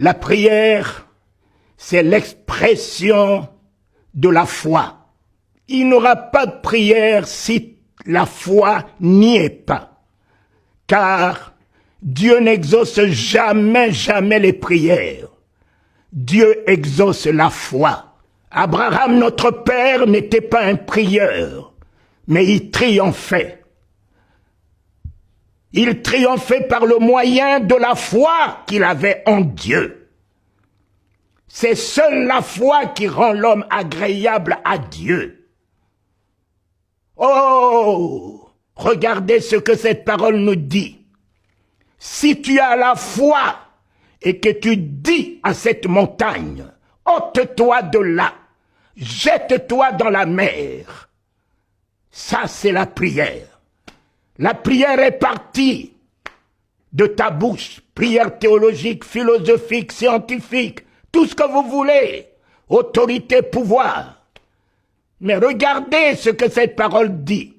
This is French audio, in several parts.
La prière, c'est l'expression de la foi. Il n'y aura pas de prière si la foi n'y est pas. Car Dieu n'exauce jamais les prières. Dieu exauce la foi. Abraham, notre père, n'était pas un prieur, mais il triomphait. Il triomphait par le moyen de la foi qu'il avait en Dieu. C'est seule la foi qui rend l'homme agréable à Dieu. Oh, regardez ce que cette parole nous dit. Si tu as la foi et que tu dis à cette montagne, ôte-toi de là, jette-toi dans la mer. Ça, c'est la prière. La prière est partie de ta bouche. Prière théologique, philosophique, scientifique, tout ce que vous voulez. Autorité, pouvoir. Mais regardez ce que cette parole dit.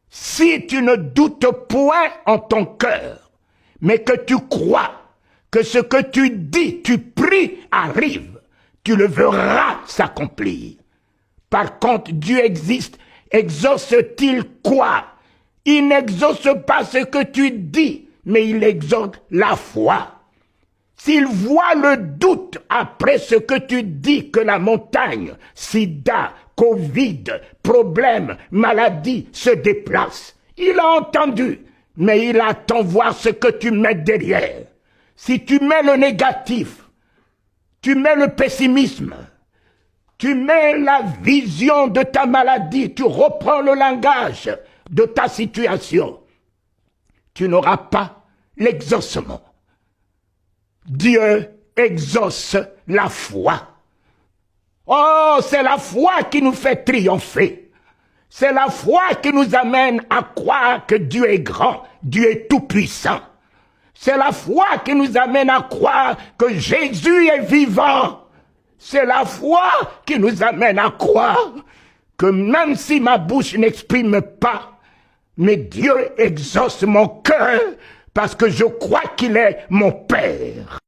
Si tu ne doutes point en ton cœur, mais que tu crois que ce que tu dis, tu pries, arrive, tu le verras s'accomplir. Par contre, Dieu existe. Exauce-t-il quoi? Il n'exauce pas ce que tu dis, mais il exauce la foi. S'il voit le doute après ce que tu dis, que la montagne, sida, Covid, problème, maladie se déplace, il a entendu, mais il attend voir ce que tu mets derrière. Si tu mets le négatif, tu mets le pessimisme, tu mets la vision de ta maladie, tu reprends le langage de ta situation, tu n'auras pas l'exaucement. Dieu exauce la foi. Oh, c'est la foi qui nous fait triompher. C'est la foi qui nous amène à croire que Dieu est grand, Dieu est tout-puissant. C'est la foi qui nous amène à croire que Jésus est vivant. C'est la foi qui nous amène à croire que même si ma bouche n'exprime pas, mais Dieu exauce mon cœur parce que je crois qu'il est mon Père.